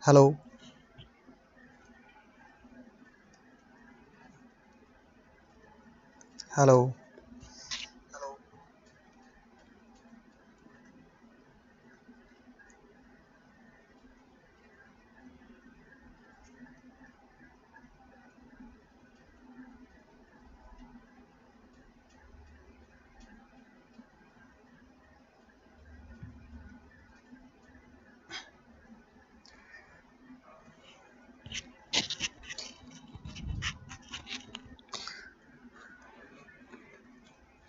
Hello. Hello.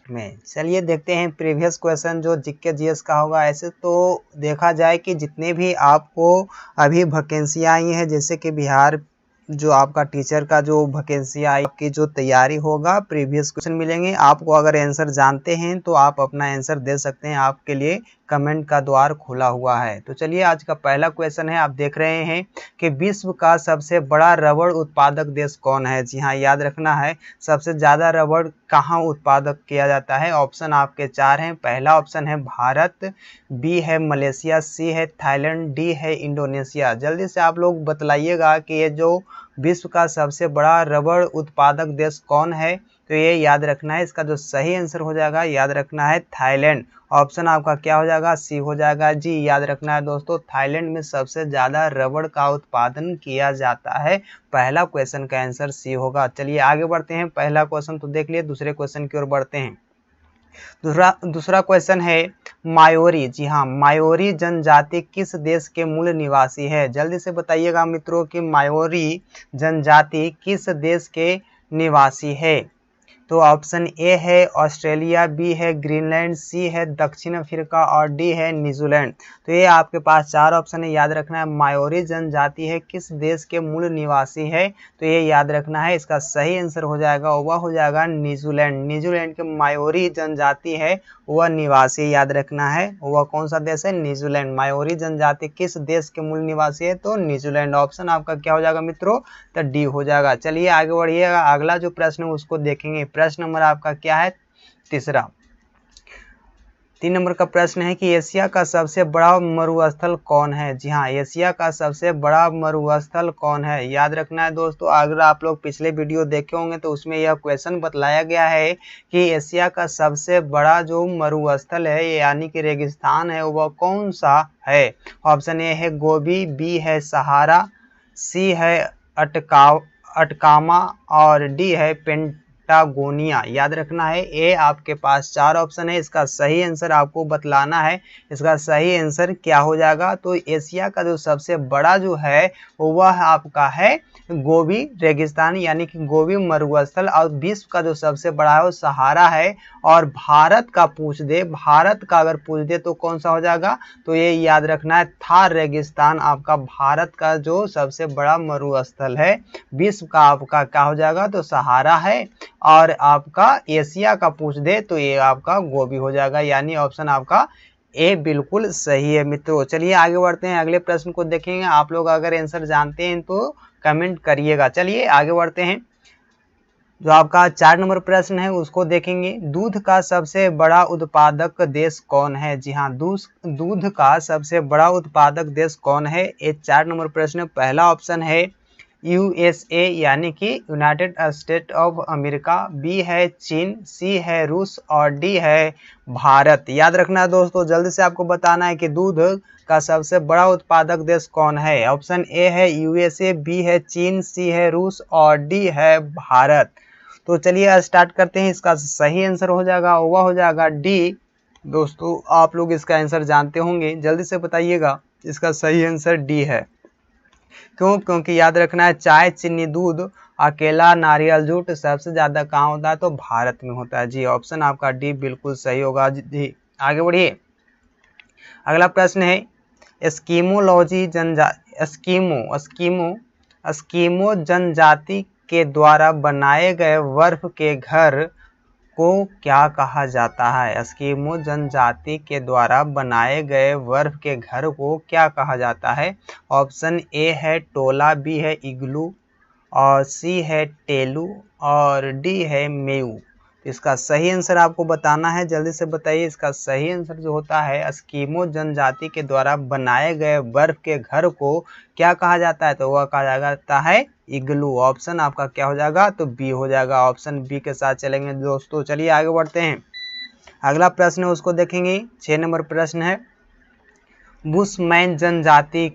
में चलिए देखते हैं प्रीवियस क्वेश्चन जो जीके जीएस का होगा। ऐसे तो देखा जाए कि जितने भी आपको अभी वैकेंसियाँ आई हैं, जैसे कि बिहार जो आपका टीचर का जो वैकेंसी आई की जो तैयारी होगा, प्रीवियस क्वेश्चन मिलेंगे आपको। अगर आंसर जानते हैं तो आप अपना आंसर दे सकते हैं, आपके लिए कमेंट का द्वार खुला हुआ है। तो चलिए आज का पहला क्वेश्चन है, आप देख रहे हैं कि विश्व का सबसे बड़ा रबड़ उत्पादक देश कौन है। जी हाँ, याद रखना है सबसे ज़्यादा रबड़ कहाँ उत्पादक किया जाता है। ऑप्शन आपके 4 हैं। पहला ऑप्शन है भारत, बी है मलेशिया, सी है थाईलैंड, डी है इंडोनेशिया। जल्दी से आप लोग बतलाइएगा कि ये जो विश्व का सबसे बड़ा रबड़ उत्पादक देश कौन है। तो ये याद रखना है, इसका जो सही आंसर हो जाएगा याद रखना है थाईलैंड। ऑप्शन आपका क्या हो जाएगा, सी हो जाएगा। जी याद रखना है दोस्तों, थाईलैंड में सबसे ज़्यादा रबड़ का उत्पादन किया जाता है। पहला क्वेश्चन का आंसर सी होगा। चलिए आगे बढ़ते हैं, पहला क्वेश्चन तो देख लिए, दूसरे क्वेश्चन की ओर बढ़ते हैं। दूसरा क्वेश्चन है मायोरी। जी हाँ, मायोरी जनजाति किस देश के मूल निवासी है। जल्दी से बताइएगा मित्रों कि मायोरी जनजाति किस देश के निवासी है। तो ऑप्शन ए है ऑस्ट्रेलिया, बी है ग्रीनलैंड, सी है दक्षिण अफ्रीका और डी है न्यूजीलैंड। तो ये आपके पास 4 ऑप्शन है, याद रखना है। मायोरी जनजाति है किस देश के मूल निवासी है, तो ये याद रखना है। इसका सही आंसर हो जाएगा, वह हो जाएगा न्यूजीलैंड। न्यूजीलैंड के मायोरी जनजाति है वह निवासी, याद रखना है। वह कौन सा देश है, न्यूजीलैंड। मायोरी जनजाति किस देश के मूल निवासी है, तो न्यूजीलैंड। ऑप्शन आपका क्या हो जाएगा मित्रों, तो डी हो जाएगा। चलिए आगे बढ़िएगा, अगला जो प्रश्न है उसको देखेंगे। प्रश्न नंबर आपका क्या है, तीसरा। 3 नंबर का प्रश्न है कि एशिया का सबसे बड़ा मरुस्थल कौन है। जी हाँ, एशिया का सबसे बड़ा मरुस्थल कौन है, याद रखना है दोस्तों। अगर आप लोग पिछले वीडियो देखे होंगे तो उसमें यह क्वेश्चन बतलाया गया है कि एशिया का सबसे बड़ा जो मरुस्थल है यानी कि रेगिस्तान है वह कौन सा है। ऑप्शन ए है गोबी, बी है सहारा, सी है अटकामा और डी है पेंटागोनिया। याद रखना है, ए आपके पास 4 ऑप्शन है, इसका सही आंसर आपको बतलाना है। इसका सही आंसर क्या हो जाएगा, तो एशिया का जो सबसे बड़ा जो है वह आपका है गोबी रेगिस्तान यानी कि गोबी मरुस्थल। और विश्व का जो सबसे बड़ा है वो सहारा है। और भारत का पूछ दे, भारत का अगर पूछ दे तो कौन सा हो जाएगा, तो ये याद रखना है थार रेगिस्तान आपका भारत का जो सबसे बड़ा मरुस्थल है। विश्व का आपका क्या हो जाएगा, तो सहारा है। और आपका एशिया का पूछ दे तो ये आपका गोबी हो जाएगा, यानी ऑप्शन आपका ए बिल्कुल सही है मित्रों। चलिए आगे बढ़ते हैं, अगले प्रश्न को देखेंगे। आप लोग अगर आंसर जानते हैं तो कमेंट करिएगा। चलिए आगे बढ़ते हैं, जो आपका 4 नंबर प्रश्न है उसको देखेंगे। दूध का सबसे बड़ा उत्पादक देश कौन है। जी हाँ, दूध का सबसे बड़ा उत्पादक देश कौन है, ये 4 नंबर प्रश्न। पहला ऑप्शन है यूएसए यानी कि United State of America, B है चीन, सी है रूस और डी है भारत। याद रखना है दोस्तों, जल्दी से आपको बताना है कि दूध का सबसे बड़ा उत्पादक देश कौन है। ऑप्शन ए है यूएसए, बी है चीन, सी है रूस और डी है भारत। तो चलिए स्टार्ट करते हैं, इसका सही आंसर हो जाएगा वह हो जाएगा डी। दोस्तों आप लोग इसका आंसर जानते होंगे, जल्दी से बताइएगा। इसका सही आंसर डी है। क्यों, क्योंकि याद रखना है चाय, चीनी, दूध, अकेला, नारियल, जूट सबसे ज्यादा कहाँ होता है, तो भारत में होता है। जी ऑप्शन आपका डी बिल्कुल सही होगा। जी आगे बढ़िए, अगला प्रश्न है एस्किमोलॉजी एस्किमो जनजाति के द्वारा बनाए गए बर्फ के घर को क्या कहा जाता है। एस्किमो जनजाति के द्वारा बनाए गए बर्फ के घर को क्या कहा जाता है। ऑप्शन ए है टोला, बी है इग्लू और सी है टेलू और डी है मेऊ। इसका सही आंसर आपको बताना है, जल्दी से बताइए। इसका सही आंसर जो होता है, एस्किमो जनजाति के द्वारा बनाए गए बर्फ के घर को क्या कहा जाता है, तो वह कहा जाता है इग्लू। ऑप्शन आपका क्या हो जाएगा, तो बी हो जाएगा। ऑप्शन बी के साथ चलेंगे दोस्तों। चलिए आगे बढ़ते हैं। अगला प्रश्न है उसको देखेंगे। 6 नंबर प्रश्न है, बुशमैन जनजाति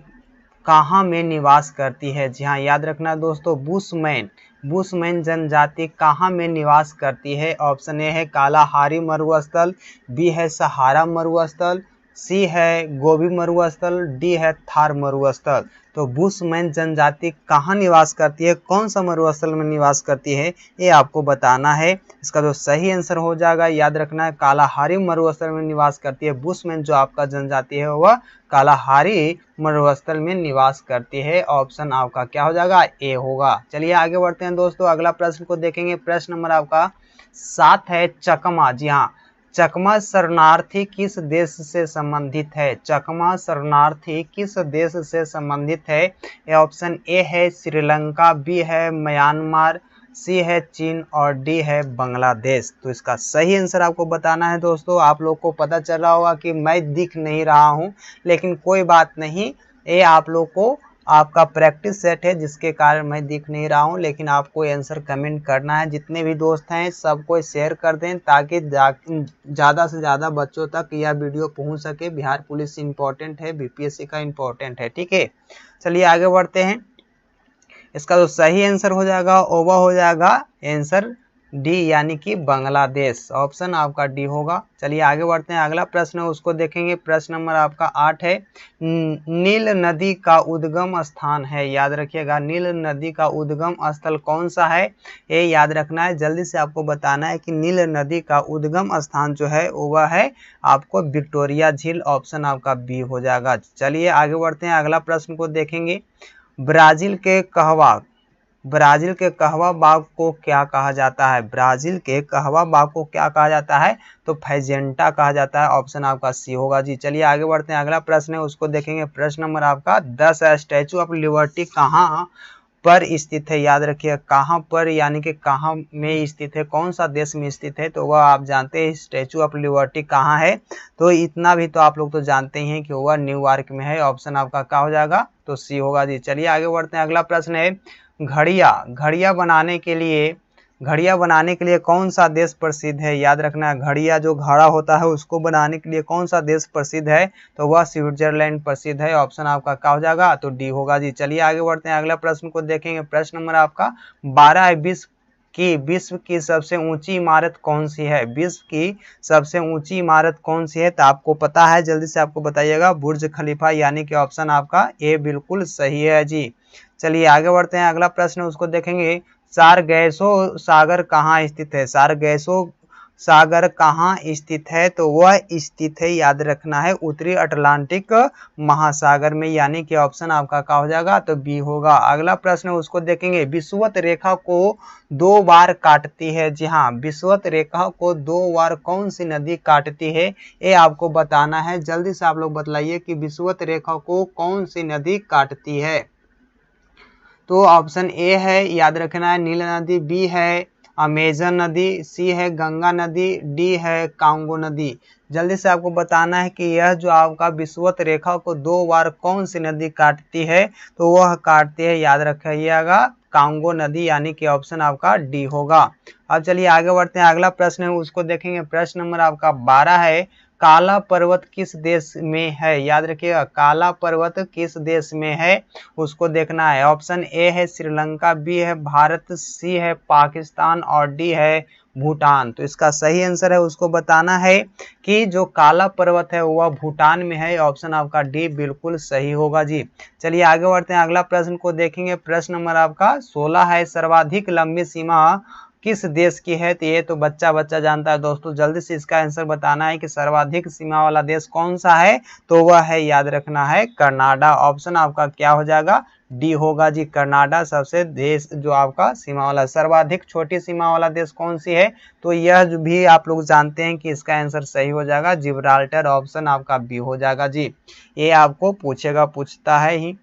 कहाँ में निवास करती है। जी हाँ, याद रखना दोस्तों, बुशमैन जनजाति कहाँ में निवास करती है। ऑप्शन ए है कालाहारी मरुस्थल, बी है सहारा मरुस्थल, सी है गोबी मरुस्थल, डी है थार मरुस्थल। तो बुशमैन जनजाति कहाँ निवास करती है, कौन सा मरुस्थल में निवास करती है, ये आपको बताना है। इसका जो सही आंसर हो जाएगा, याद रखना है, कालाहारी मरुस्थल में निवास करती है। बुशमैन जो आपका जनजाति है वह कालाहारी मरुस्थल में निवास करती है। ऑप्शन आपका क्या हो जाएगा, ए होगा। चलिए आगे बढ़ते हैं दोस्तों। अगला प्रश्न को देखेंगे। प्रश्न नंबर आपका 7 है, चकमा। जी हाँ, चकमा शरणार्थी किस देश से संबंधित है। चकमा शरणार्थी किस देश से संबंधित है। ये ऑप्शन ए है श्रीलंका, बी है म्यांमार, सी है चीन और डी है बांग्लादेश। तो इसका सही आंसर आपको बताना है दोस्तों। आप लोग को पता चल रहा होगा कि मैं दिख नहीं रहा हूं, लेकिन कोई बात नहीं, ये आप लोग को आपका प्रैक्टिस सेट है जिसके कारण मैं दिख नहीं रहा हूं, लेकिन आपको आंसर कमेंट करना है। जितने भी दोस्त हैं सबको शेयर कर दें ताकि ज़्यादा से ज़्यादा बच्चों तक यह वीडियो पहुंच सके। बिहार पुलिस इंपॉर्टेंट है, बीपीएससी का इंपॉर्टेंट है, ठीक है। चलिए आगे बढ़ते हैं। इसका जो सही आंसर हो जाएगा वह हो जाएगा आंसर डी, यानी कि बांग्लादेश। ऑप्शन आपका डी होगा। चलिए आगे बढ़ते हैं। अगला प्रश्न है उसको देखेंगे। प्रश्न नंबर आपका 8 है, नील नदी का उद्गम स्थान है। याद रखिएगा, नील नदी का उद्गम स्थल कौन सा है, ये याद रखना है। जल्दी से आपको बताना है कि नील नदी का उद्गम स्थान जो है वह है आपको विक्टोरिया झील। ऑप्शन आपका बी हो जाएगा। चलिए आगे बढ़ते हैं। अगला प्रश्न को देखेंगे। ब्राजील के कहवा बाग को क्या कहा जाता है। ब्राजील के कहवा बाग को क्या कहा जाता है, तो फैजेंटा कहा जाता है। ऑप्शन आपका सी होगा जी। चलिए आगे बढ़ते हैं। अगला प्रश्न है उसको देखेंगे। प्रश्न नंबर आपका 10 है, स्टैचू ऑफ लिबर्टी कहाँ पर स्थित है। याद रखिए, कहाँ पर यानी कि कहाँ में स्थित है, कौन सा देश में स्थित है, तो वह आप जानते हैं स्टैचू ऑफ लिबर्टी कहाँ है। तो इतना भी तो आप लोग तो जानते ही हैं कि वह न्यूयॉर्क में है। ऑप्शन आपका क्या हो जाएगा, तो सी होगा जी। चलिए आगे बढ़ते हैं। अगला प्रश्न है, घड़िया बनाने के लिए कौन सा देश प्रसिद्ध है। याद रखना है, घड़िया जो घड़ा होता है उसको बनाने के लिए कौन सा देश प्रसिद्ध है, तो वह स्विट्जरलैंड प्रसिद्ध है। ऑप्शन आपका क्या हो जाएगा, तो डी होगा जी। चलिए आगे बढ़ते हैं। अगला प्रश्न को देखेंगे। प्रश्न नंबर आपका 12 है, विश्व की सबसे ऊंची इमारत कौन सी है। विश्व की सबसे ऊंची इमारत कौन सी है, तो आपको पता है, जल्दी से आपको बताइएगा, बुर्ज खलीफा, यानी कि ऑप्शन आपका ए बिल्कुल सही है जी। चलिए आगे बढ़ते हैं। अगला प्रश्न उसको देखेंगे। सारगैसो सागर कहाँ स्थित है। सारगैसो सागर कहाँ स्थित है, तो वह स्थित है, याद रखना है, उत्तरी अटलांटिक महासागर में, यानी कि ऑप्शन आपका क्या हो जाएगा, तो बी होगा। अगला प्रश्न उसको देखेंगे। विषुवत रेखा को 2 बार काटती है। जी हाँ, विषुवत रेखा को 2 बार कौन सी नदी काटती है, ये आपको बताना है। जल्दी से आप लोग बतलाइए कि विषुवत रेखा को कौन सी नदी काटती है। तो ऑप्शन ए है, याद रखना है, नील नदी, बी है अमेजन नदी, सी है गंगा नदी, डी है कांगो नदी। जल्दी से आपको बताना है कि यह जो आपका विषुवत रेखा को 2 बार कौन सी नदी काटती है, तो वह काटती है, याद रखिएगा, कांगो नदी, यानी कि ऑप्शन आपका डी होगा। अब चलिए आगे बढ़ते हैं। अगला प्रश्न है उसको देखेंगे। प्रश्न नंबर आपका 12 है, काला पर्वत किस देश में है। याद रखिएगा, काला पर्वत किस देश में है, उसको देखना है। ऑप्शन ए है श्रीलंका, बी है भारत, सी है पाकिस्तान और डी है भूटान। तो इसका सही आंसर है उसको बताना है कि जो काला पर्वत है वह भूटान में है। ऑप्शन आपका डी बिल्कुल सही होगा जी। चलिए आगे बढ़ते हैं। अगला प्रश्न को देखेंगे। प्रश्न नंबर आपका 16 है, सर्वाधिक लंबी सीमा किस देश की है, तो ये तो बच्चा जानता है दोस्तों। जल्दी से इसका आंसर बताना है कि सर्वाधिक सीमा वाला देश कौन सा है, तो वह है, याद रखना है, कनाडा। ऑप्शन आपका क्या हो जाएगा, डी होगा जी। कनाडा सबसे देश जो आपका सीमा वाला, सर्वाधिक छोटी सीमा वाला देश कौन सी है, तो यह भी आप लोग जानते हैं कि इसका आंसर सही हो जाएगा जिब्राल्टर। ऑप्शन आपका बी हो जाएगा जी। ये आपको पूछता है ही।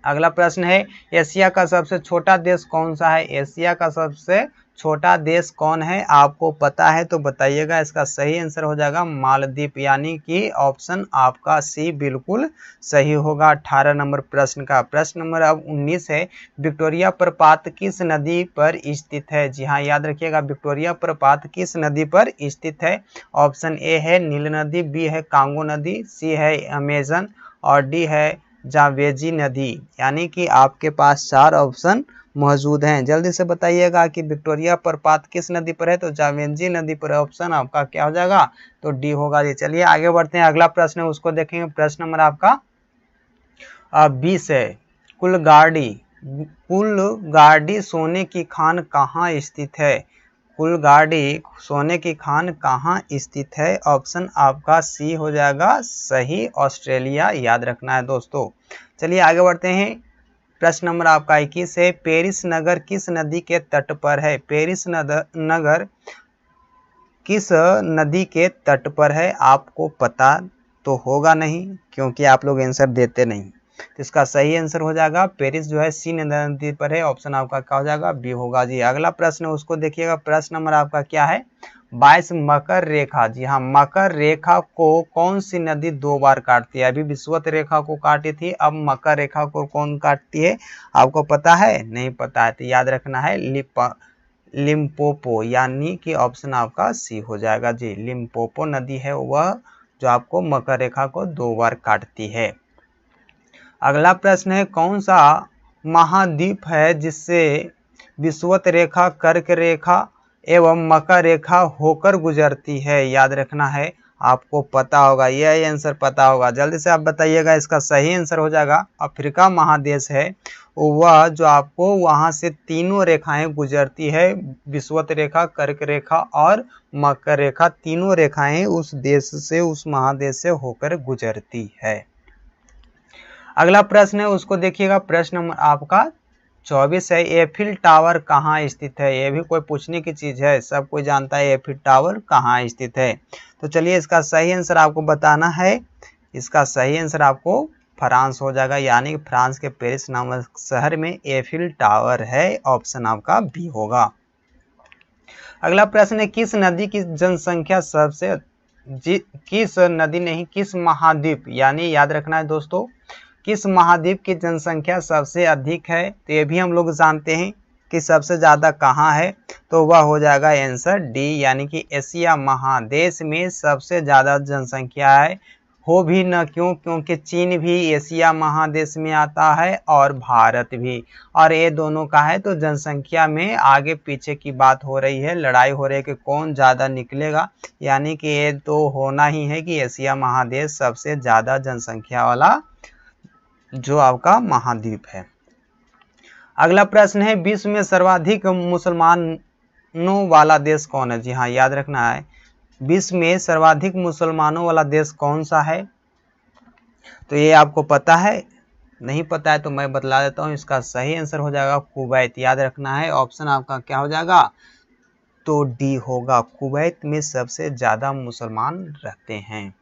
अगला प्रश्न है, एशिया का सबसे छोटा देश कौन सा है। एशिया का सबसे छोटा देश कौन है, आपको पता है तो बताइएगा। इसका सही आंसर हो जाएगा मालदीव, यानी कि ऑप्शन आपका सी बिल्कुल सही होगा 18 नंबर प्रश्न का। प्रश्न नंबर अब 19 है, विक्टोरिया प्रपात किस नदी पर स्थित है। जी हाँ, याद रखिएगा, विक्टोरिया प्रपात किस नदी पर स्थित है। ऑप्शन ए है नील नदी, बी है कांगो नदी, सी है अमेजन और डी है जावेजी नदी। यानी कि आपके पास 4 ऑप्शन मौजूद हैं। जल्दी से बताइएगा कि विक्टोरिया प्रपात किस नदी पर है, तो जावेजी नदी पर। ऑप्शन आपका क्या हो जाएगा, तो डी होगा जी। चलिए आगे बढ़ते हैं, अगला प्रश्न है उसको देखेंगे। प्रश्न नंबर आपका 20 है, कुलगाड़ी सोने की खान कहाँ स्थित है। कुलगाड़ी सोने की खान कहाँ स्थित है। ऑप्शन आपका सी हो जाएगा सही, ऑस्ट्रेलिया, याद रखना है दोस्तों। चलिए आगे बढ़ते हैं, प्रश्न नंबर आपका 21 है, पेरिस नगर किस नदी के तट पर है। पेरिस नगर किस नदी के तट पर है, आपको पता तो होगा नहीं क्योंकि आप लोग आंसर देते नहीं। तो इसका सही आंसर हो जाएगा पेरिस जो है सी नदी पर है। ऑप्शन आपका क्या हो जाएगा, बी होगा जी। अगला प्रश्न है उसको देखिएगा। प्रश्न नंबर आपका क्या है, 22 मकर रेखा। जी हाँ, मकर रेखा को कौन सी नदी 2 बार काटती है। अभी विषुवत रेखा को काटी थी, अब मकर रेखा को कौन काटती है, आपको पता है, नहीं पता है तो याद रखना है लिम्पोपो, यानी कि ऑप्शन आपका सी हो जाएगा जी। लिम्पोपो नदी है वह जो आपको मकर रेखा को 2 बार काटती है। अगला प्रश्न है, कौन सा महाद्वीप है जिससे विषुवत रेखा, कर्क रेखा एवं मकर रेखा होकर गुजरती है। याद रखना है, आपको पता होगा, यह आंसर पता होगा। जल्दी से आप बताइएगा, इसका सही आंसर हो जाएगा अफ्रीका महादेश है वह जो आपको वहां से तीनों रेखाएं गुजरती है, विषुवत रेखा, कर्क रेखा और मकर रेखा, तीनों रेखाएं उस देश से, उस महादेश से होकर गुजरती है। अगला प्रश्न है उसको देखिएगा। प्रश्न नंबर आपका 24 है, एफिल टावर कहाँ स्थित है। ये भी कोई पूछने की चीज है, सब कोई जानता है एफिल टावर कहाँ स्थित है। तो चलिए इसका सही आंसर आपको बताना है। इसका सही आंसर आपको फ्रांस हो जाएगा, यानी कि फ्रांस के पेरिस नामक शहर में एफिल टावर है। ऑप्शन आपका बी होगा। अगला प्रश्न है, किस नदी की जनसंख्या सबसे किस नदी नहीं, किस महाद्वीप, यानी याद रखना है दोस्तों, किस महाद्वीप की जनसंख्या सबसे अधिक है। तो ये भी हम लोग जानते हैं कि सबसे ज़्यादा कहाँ है, तो वह हो जाएगा आंसर डी, यानी कि एशिया महादेश में सबसे ज़्यादा जनसंख्या है। हो भी न क्यों, क्योंकि चीन भी एशिया महादेश में आता है और भारत भी, और ये दोनों का है। तो जनसंख्या में आगे पीछे की बात हो रही है, लड़ाई हो रही है कि कौन ज़्यादा निकलेगा, यानी कि ये तो होना ही है कि एशिया महादेश सबसे ज़्यादा जनसंख्या वाला जो आपका महाद्वीप है। अगला प्रश्न है, विश्व में सर्वाधिक मुसलमानों वाला देश कौन है। जी हाँ, याद रखना है, विश्व में सर्वाधिक मुसलमानों वाला देश कौन सा है। तो ये आपको पता है, नहीं पता है तो मैं बतला देता हूँ। इसका सही आंसर हो जाएगा कुवैत, याद रखना है। ऑप्शन आपका क्या हो जाएगा, तो डी होगा, कुवैत में सबसे ज्यादा मुसलमान रहते हैं।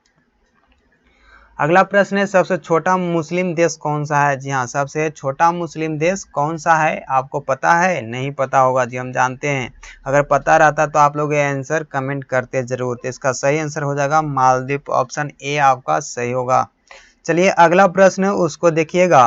अगला प्रश्न है, सबसे छोटा मुस्लिम देश कौन सा है। जी हाँ, सबसे छोटा मुस्लिम देश कौन सा है, आपको पता है, नहीं पता होगा जी, हम जानते हैं। अगर पता रहता तो आप लोग ये आंसर कमेंट करते जरूर। तो इसका सही आंसर हो जाएगा मालदीव, ऑप्शन ए आपका सही होगा। चलिए अगला प्रश्न है उसको देखिएगा।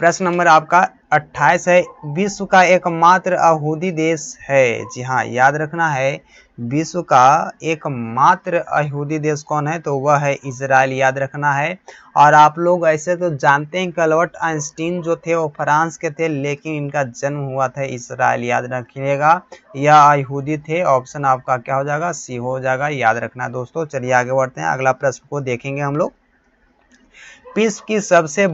प्रश्न नंबर आपका 28 है, विश्व का एकमात्र यहूदी देश है। जी हाँ, याद रखना है, विश्व का एकमात्र यहूदी देश कौन है, तो वह है इजराइल, याद रखना है। और आप लोग ऐसे तो जानते हैं कि अल्बर्ट आइंस्टीन जो थे वो फ्रांस के थे, लेकिन इनका जन्म हुआ था इजराइल, याद रखिएगा, यह यहूदी थे। ऑप्शन आपका क्या हो जाएगा, सी हो जाएगा, याद रखना दोस्तों। चलिए आगे बढ़ते हैं, अगला प्रश्न को देखेंगे हम लोग। विश्व की सबसे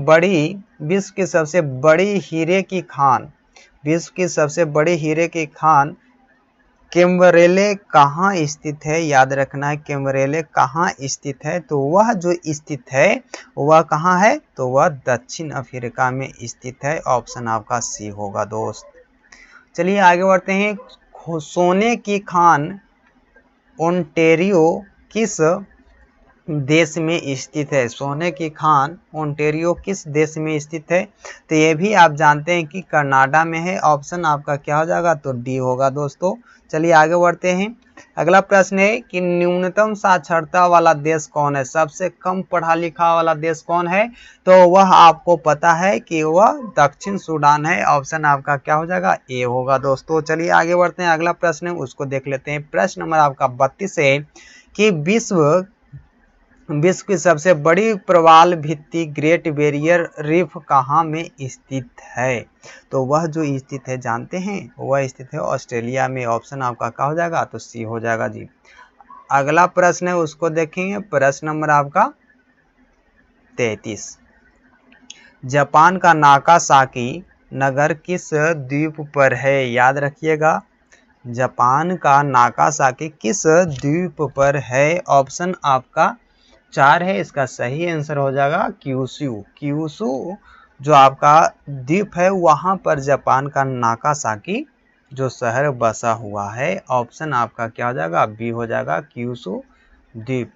बड़ी हीरे की खान, विश्व की सबसे बड़ी हीरे की खान कैम्बरेले कहाँ स्थित है। याद रखना है, कैम्बरेले कहाँ स्थित है, तो वह जो स्थित है वह कहाँ है, तो वह दक्षिण अफ्रीका में स्थित है। ऑप्शन आपका सी होगा दोस्त। चलिए आगे बढ़ते हैं, सोने की खान ओंटेरियो किस देश में स्थित है? सोने की खान ओंटारियो किस देश में स्थित है? तो ये भी आप जानते हैं कि कनाडा में है। ऑप्शन आपका क्या हो जाएगा? तो डी होगा दोस्तों। चलिए आगे बढ़ते हैं। अगला प्रश्न है कि न्यूनतम साक्षरता वाला देश कौन है? सबसे कम पढ़ा लिखा वाला देश कौन है? तो वह आपको पता है कि वह दक्षिण सूडान है। ऑप्शन आपका क्या हो जाएगा? ए होगा दोस्तों। चलिए आगे बढ़ते हैं। अगला प्रश्न है उसको देख लेते हैं। प्रश्न नंबर आपका 32 है कि विश्व की सबसे बड़ी प्रवाल भित्ति ग्रेट बैरियर रीफ कहाँ में स्थित है? तो वह जो स्थित है जानते हैं, वह स्थित है ऑस्ट्रेलिया में। ऑप्शन आपका क्या हो जाएगा? तो सी हो जाएगा जी। अगला प्रश्न है उसको देखेंगे। प्रश्न नंबर आपका 33। जापान का नागासाकी नगर किस द्वीप पर है? याद रखिएगा, जापान का नागासाकी किस द्वीप पर है? ऑप्शन आपका 4 है। इसका सही आंसर हो जाएगा क्यूशू। क्यूशू जो आपका द्वीप है वहां पर जापान का नागासाकी जो शहर बसा हुआ है। ऑप्शन आपका क्या हो जाएगा? बी हो जाएगा, क्यूशू द्वीप।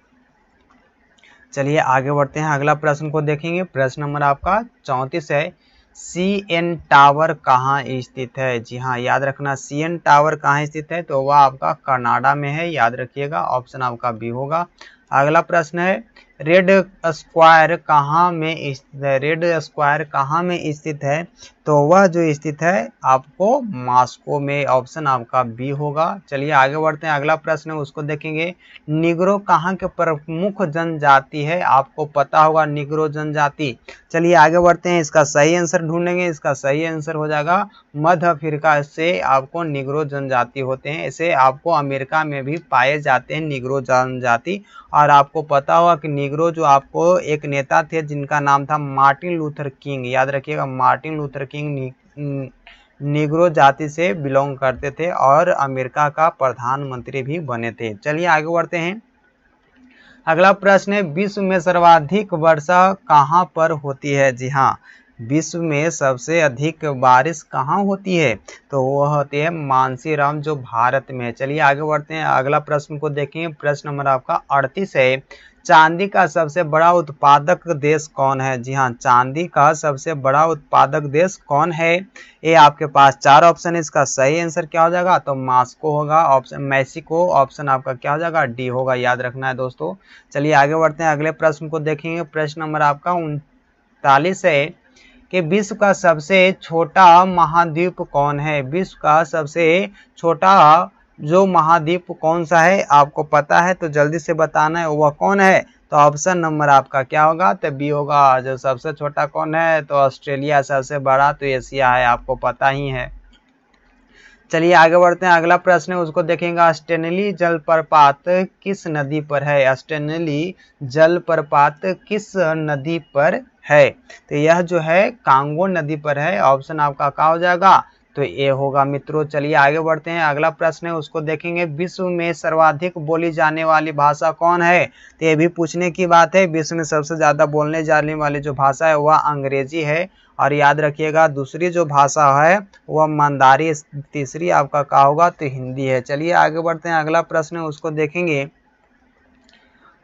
चलिए आगे बढ़ते हैं। अगला प्रश्न को देखेंगे। प्रश्न नंबर आपका 34 है। CN टावर कहाँ स्थित है? जी हाँ, याद रखना CN टावर कहाँ स्थित है? तो वह आपका कनाडा में है। याद रखिएगा, ऑप्शन आपका बी होगा। अगला प्रश्न है रेड स्क्वायर कहाँ में स्थित है? रेड स्क्वायर कहाँ में स्थित है? तो वह जो स्थित है आपको मॉस्को में। ऑप्शन आपका बी होगा। चलिए आगे बढ़ते हैं। अगला प्रश्न है उसको देखेंगे। निग्रो कहाँ के प्रमुख जनजाति है? आपको पता होगा निग्रो जनजाति। चलिए आगे बढ़ते हैं। इसका सही आंसर ढूंढेंगे। इसका सही आंसर हो जाएगा मध्य अफ्रीका से आपको निग्रो जनजाति होते हैं। इसे आपको अमेरिका में भी पाए जाते हैं निग्रो जनजाति। और आपको पता होगा कि निग्रो जो आपको एक नेता थे जिनका नाम था मार्टिन लूथर किंग। याद रखिएगा, मार्टिन लूथर किंग निग्रो जाति से बिलोंग करते थे और अमेरिका का प्रधानमंत्री भी बने थे। चलिए आगे बढ़ते हैं। अगला प्रश्न है विश्व में सर्वाधिक वर्षा कहाँ पर होती है? जी हाँ, विश्व में सबसे अधिक बारिश कहाँ होती है? तो वो होती है मानसीराम जो भारत में है। चलिए आगे बढ़ते हैं। अगला प्रश्न को देखेंगे। प्रश्न नंबर आपका 38 है। चांदी का सबसे बड़ा उत्पादक देश कौन है? जी हाँ, चांदी का सबसे बड़ा उत्पादक देश कौन है? ये आपके पास 4 ऑप्शन है। इसका सही आंसर क्या हो जाएगा? तो मॉस्को होगा। Option Mexico. ऑप्शन आपका क्या हो जाएगा? डी होगा। याद रखना है दोस्तों। चलिए आगे बढ़ते हैं। अगले प्रश्न को देखेंगे। प्रश्न नंबर आपका 39 है कि विश्व का सबसे छोटा महाद्वीप कौन है? विश्व का सबसे छोटा जो महाद्वीप कौन सा है आपको पता है तो जल्दी से बताना है, वह कौन है? तो ऑप्शन नंबर आपका क्या होगा? तो बी होगा। जो सबसे छोटा कौन है? तो ऑस्ट्रेलिया। सबसे बड़ा तो एशिया है, आपको पता ही है। चलिए आगे बढ़ते हैं। अगला प्रश्न है उसको देखेंगे। स्टेनली जलप्रपात किस नदी पर है? स्टेनली जलप्रपात किस नदी पर है? तो यह जो है कांगो नदी पर है। ऑप्शन आपका क्या हो जाएगा? तो ए होगा मित्रों। चलिए आगे बढ़ते हैं। अगला प्रश्न है उसको देखेंगे। विश्व में सर्वाधिक बोली जाने वाली भाषा कौन है? तो ये भी पूछने की बात है। विश्व में सबसे ज्यादा बोलने जाने वाली जो भाषा है वह अंग्रेजी है। और याद रखिएगा दूसरी जो भाषा है वह मंदारी। तीसरी आपका क्या होगा? तो हिंदी है। चलिए आगे बढ़ते हैं। अगला प्रश्न है उसको देखेंगे।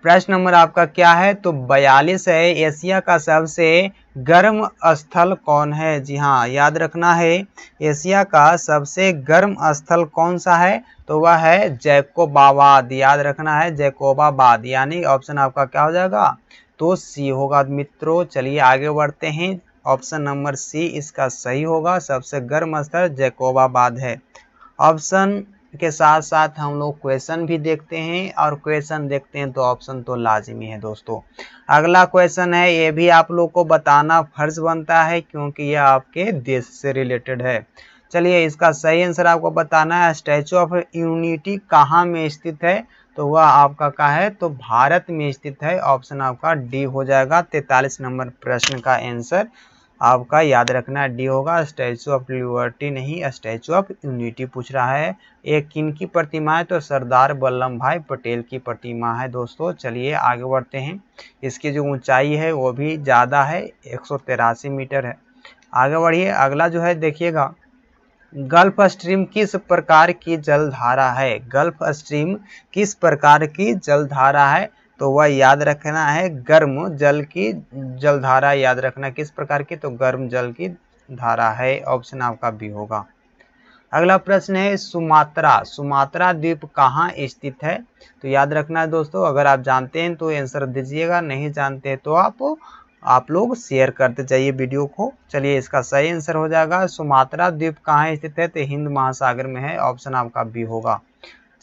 प्रश्न नंबर आपका क्या है? तो 42 है। एशिया का सबसे गर्म स्थल कौन है? जी हाँ, याद रखना है एशिया का सबसे गर्म स्थल कौन सा है? तो वह है जैकोबाबाद। याद रखना है जैकोबाबाद, यानी ऑप्शन आपका क्या हो जाएगा? तो सी होगा मित्रों। चलिए आगे बढ़ते हैं। ऑप्शन नंबर सी इसका सही होगा। सबसे गर्म स्थल जैकोबाबाद है। ऑप्शन के साथ साथ हम लोग क्वेश्चन भी देखते हैं, और क्वेश्चन देखते हैं तो ऑप्शन तो लाजिमी है दोस्तों। अगला क्वेश्चन है, ये भी आप लोग को बताना फर्ज बनता है क्योंकि यह आपके देश से रिलेटेड है। चलिए इसका सही आंसर आपको बताना है। स्टैचू ऑफ यूनिटी कहाँ में स्थित है? तो वह आपका क्या है? तो भारत में स्थित है। ऑप्शन आपका डी हो जाएगा। 43 नंबर प्रश्न का आंसर आपका याद रखना डी होगा। स्टैचू ऑफ लिबर्टी नहीं, स्टैचू ऑफ यूनिटी पूछ रहा है। एक किन की प्रतिमा है? तो सरदार वल्लभ भाई पटेल की प्रतिमा है दोस्तों। चलिए आगे बढ़ते हैं। इसकी जो ऊंचाई है वो भी ज़्यादा है, 183 मीटर है। आगे बढ़िए। अगला जो है देखिएगा, गल्फ स्ट्रीम किस प्रकार की जलधारा है? गल्फ स्ट्रीम किस प्रकार की जलधारा है? तो वह याद रखना है गर्म जल की जलधारा याद रखना। किस प्रकार की? तो गर्म जल की धारा है। ऑप्शन आपका बी होगा। अगला प्रश्न है सुमात्रा द्वीप कहाँ स्थित है? तो याद रखना है दोस्तों, अगर आप जानते हैं तो आंसर दीजिएगा, नहीं जानते तो आप लोग शेयर करते जाइए वीडियो को। चलिए इसका सही आंसर हो जाएगा सुमात्रा द्वीप कहाँ स्थित है? तो हिंद महासागर में है। ऑप्शन आपका बी होगा।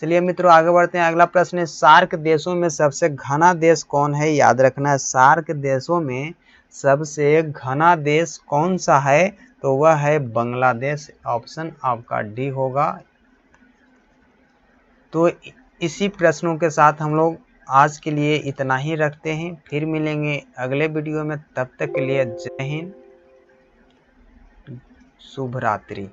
चलिए मित्रों आगे बढ़ते हैं। अगला प्रश्न है सार्क देशों में सबसे घना देश कौन है? याद रखना है सार्क देशों में सबसे घना देश कौन सा है? तो वह है बांग्लादेश। ऑप्शन आपका डी होगा। तो इसी प्रश्नों के साथ हम लोग आज के लिए इतना ही रखते हैं, फिर मिलेंगे अगले वीडियो में। तब तक के लिए जय हिंद, शुभ रात्रि।